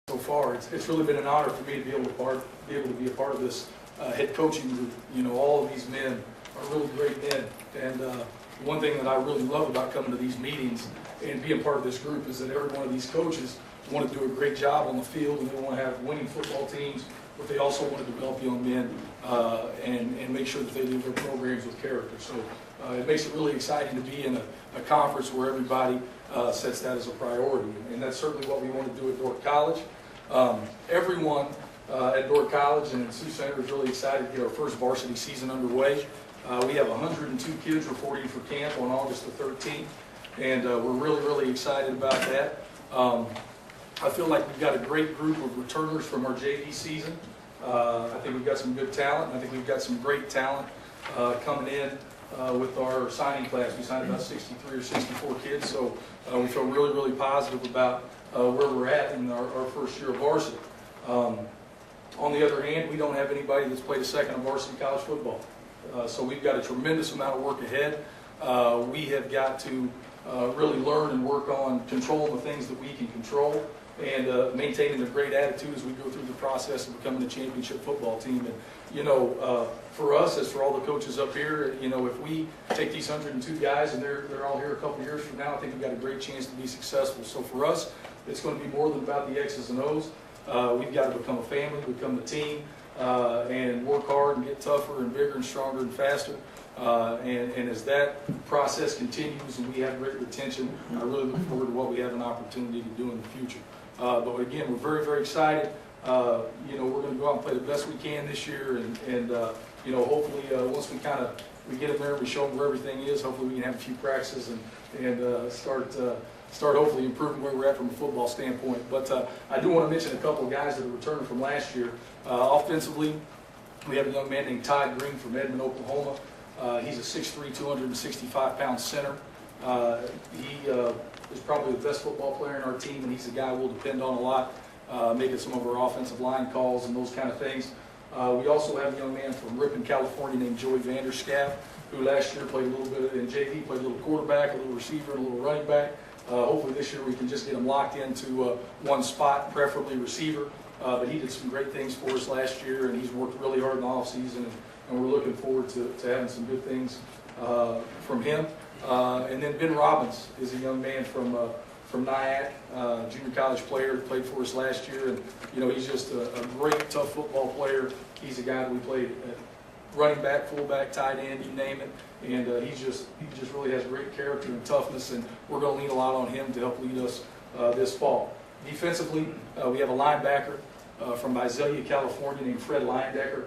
So far, it's really been an honor for me to be able to be a part of this head coaching group. You know, all of these men are really great men, and one thing that I really love about coming to these meetings and being part of this group is that every one of these coaches want to do a great job on the field, and they want to have winning football teams, but they also want to develop young men and make sure that they leave their programs with character. So it makes it really exciting to be in a conference where everybody sets that as a priority, and that's certainly what we want to do at Dordt College. Everyone at Dordt College and at Sioux Center is really excited to get our first varsity season underway. We have 102 kids reporting for camp on August the 13th, and we're really excited about that. I feel like we've got a great group of returners from our JV season. I think we've got some good talent, and I think we've got some great talent coming in with our signing class. We signed about 63 or 64 kids, so we feel really positive about where we're at in our first year of varsity. On the other hand, we don't have anybody that's played a second of varsity college football. So we've got a tremendous amount of work ahead. We have got to really learn and work on controlling the things that we can control and maintaining a great attitude as we go through the process of becoming a championship football team. And, you know, for us, as for all the coaches up here, you know, if we take these 102 guys and they're all here a couple years from now, I think we've got a great chance to be successful. So for us, it's going to be more than about the X's and O's. We've got to become a family, become a team, and work hard and get tougher and bigger and stronger and faster. And as that process continues and we have great retention, I really look forward to what we have an opportunity to do in the future. But again, we're very excited. You know, we're going to go out and play the best we can this year, and you know, hopefully once we get in there and we show them where everything is, hopefully we can have a few practices and start hopefully improving where we're at from a football standpoint. But I do want to mention a couple of guys that are returning from last year. Offensively, we have a young man named Ty Green from Edmond, Oklahoma. He's a 6'3", 265-pound center. He is probably the best football player in our team, and he's a guy we'll depend on a lot, making some of our offensive line calls and those kind of things. We also have a young man from Ripon, California named Joey Vanderschaft, who last year played a little bit in JV, played a little quarterback, a little receiver, and a little running back. Hopefully this year we can just get him locked into one spot, preferably receiver. But he did some great things for us last year, and he's worked really hard in the offseason, and we're looking forward to having some good things from him. And then Ben Robbins is a young man from Nyack, junior college player, played for us last year, and you know, he's just a great, tough football player. He's a guy that we played at running back, fullback, tight end, you name it, and he just really has great character and toughness, and we're going to lean a lot on him to help lead us this fall. Defensively, we have a linebacker from Visalia, California named Fred Leindecker.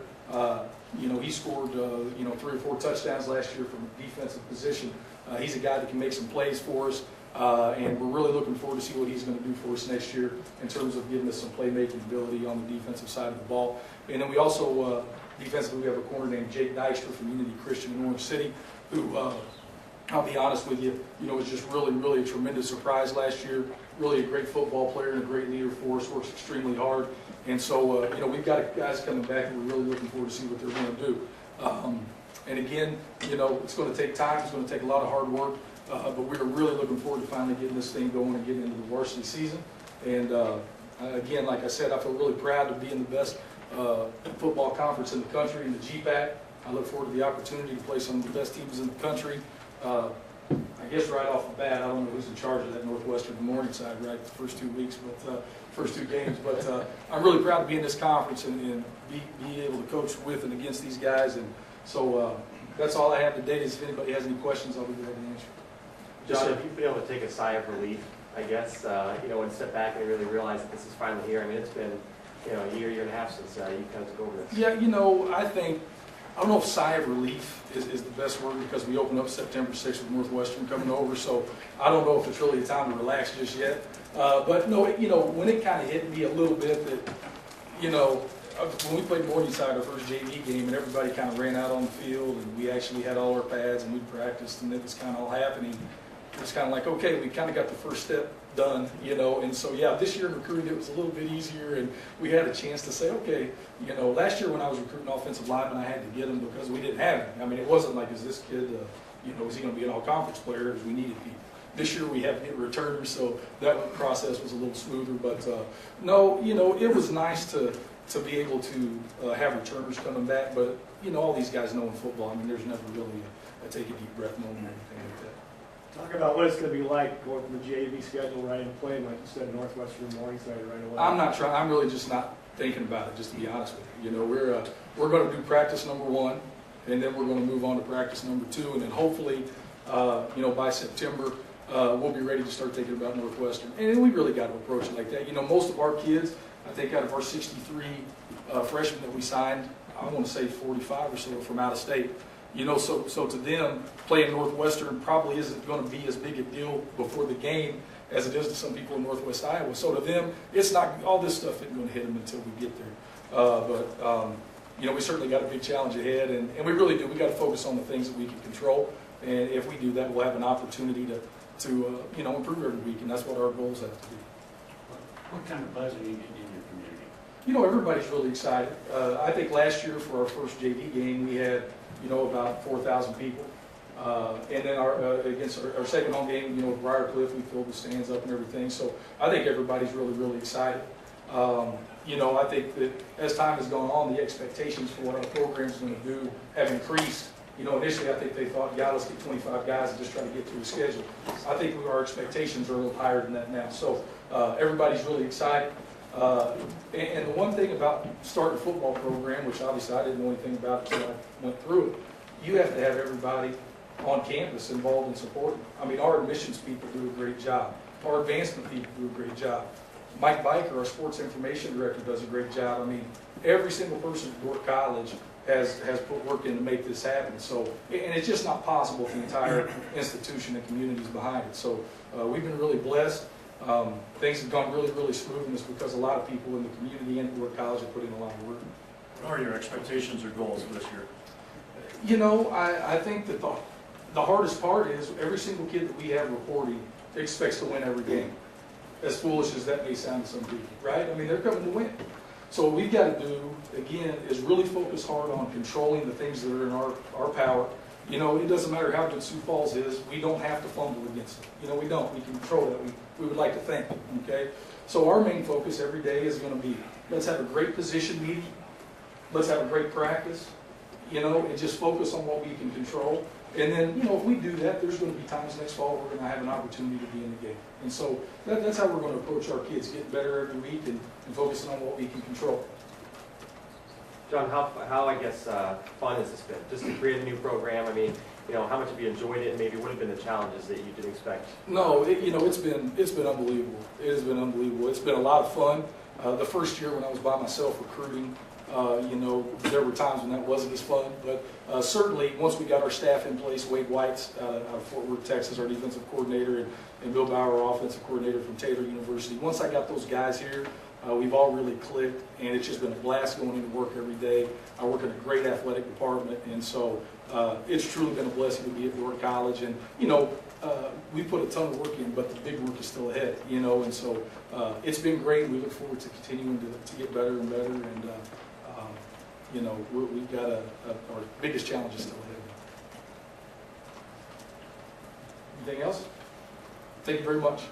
You know, he scored, you know, 3 or 4 touchdowns last year from a defensive position. He's a guy that can make some plays for us, and we're really looking forward to see what he's going to do for us next year in terms of giving us some playmaking ability on the defensive side of the ball. And then we also, defensively, we have a corner named Jake Dykstra from Unity Christian in Orange City, who, I'll be honest with you, was just really a tremendous surprise last year. Really a great football player and a great leader for us, works extremely hard. And so, you know, we've got guys coming back, and we're really looking forward to see what they're going to do. And again, you know, it's going to take time. It's going to take a lot of hard work. But we're really looking forward to finally getting this thing going and getting into the varsity season. And again, like I said, I feel really proud to be in the best football conference in the country, in the GPAC. I look forward to the opportunity to play some of the best teams in the country. I guess right off the bat, I don't know who's in charge of that Northwestern and Morningside, right, the first 2 weeks, but first 2 games. But I'm really proud to be in this conference and be able to coach with and against these guys. And so that's all I have today. If anybody has any questions, I'll be glad to answer. John, have you been able to take a sigh of relief, I guess, you know, and step back and really realize that this is finally here? I mean, it's been, you know, a year and a half since you kind of took over this. Yeah, you know, I don't know if sigh of relief is the best word, because we opened up September 6th with Northwestern coming over, so I don't know if it's really a time to relax just yet. But no, you know, when it kind of hit me a little bit that, you know, when we played Morningside, our first JV game, and everybody kind of ran out on the field, and we actually had all our pads, and we practiced, and it was kind of all happening. It was kind of like, okay, we kind of got the first step done, you know, and so yeah, this year in recruiting it was a little bit easier, and we had a chance to say, okay, you know, last year when I was recruiting offensive linemen, I had to get them because we didn't have him. I mean, it wasn't like, is this kid, you know, is he going to be an all-conference player? Because we needed people. This year we have returners, so that process was a little smoother. But no, it was nice to be able to have returners coming back. But all these guys know in football, I mean, there's never really a take a deep breath moment or anything like that. Talk about what it's going to be like going from the JV schedule right into playing like instead of Northwestern Morningside right away. I'm really just not thinking about it, just to be honest with you. We're going to do practice number 1, and then we're going to move on to practice number 2, and then hopefully, by September, we'll be ready to start thinking about Northwestern. And we really got to approach it like that. Most of our kids, I think out of our 63 freshmen that we signed, I want to say 45 or so are from out of state. So to them, playing Northwestern probably isn't going to be as big a deal before the game as it is to some people in Northwest Iowa. So to them, it's not, all this stuff isn't going to hit them until we get there. We certainly got a big challenge ahead, and we really do. We got to focus on the things that we can control, and if we do that, we'll have an opportunity to improve every week, and that's what our goals have to be. What kind of buzz are you getting in your community? Everybody's really excited. I think last year for our first JV game, we had about 4,000 people. And then against our second home game, with Briarcliff, we filled the stands up and everything. So I think everybody's really, really excited. I think that as time has gone on, the expectations for what our program's going to do have increased. Initially I think they thought, let's get 25 guys and just try to get through the schedule. I think our expectations are a little higher than that now. So everybody's really excited. And the one thing about starting a football program, which obviously I didn't know anything about until I went through it, you have to have everybody on campus involved and supporting. I mean, our admissions people do a great job. Our advancement people do a great job. Mike Biker, our sports information director, does a great job. I mean, every single person at Dordt College has put work in to make this happen. So, and it's just not possible if the entire institution and community is behind it. So we've been really blessed. Things have gone really, really smooth, and it's because a lot of people in the community and at Dordt College have put in a lot of work. What are your expectations or goals for this year? I think that the hardest part is every single kid that we have reporting expects to win every game. As foolish as that may sound to some people, right? I mean, they're coming to win. So what we've got to do, again, is really focus hard on controlling the things that are in our power. It doesn't matter how good Sioux Falls is, we don't have to fumble against them. We don't. We can control that. We would like to think, okay? So our main focus every day is going to be, let's have a great position meeting, let's have a great practice, and just focus on what we can control. And then, if we do that, there's going to be times next fall we're going to have an opportunity to be in the game. And so that's how we're going to approach our kids, getting better every week and focusing on what we can control. John, how I guess fun has this been? Just to create a new program. I mean, how much have you enjoyed it, and maybe what have been the challenges that you didn't expect? No, it's been unbelievable. It has been unbelievable. It's been a lot of fun. The first year when I was by myself recruiting, there were times when that wasn't as fun, but certainly once we got our staff in place, Wade White's out of Fort Worth, Texas, our defensive coordinator, and Bill Bauer, our offensive coordinator from Taylor University. Once I got those guys here, we've all really clicked, and it's just been a blast going into work every day. I work in a great athletic department, and so it's truly been a blessing to be at Dordt College. And we put a ton of work in, but the big work is still ahead. And so it's been great. And we look forward to continuing to get better and better. And we've got our biggest challenge is still ahead. Anything else? Thank you very much.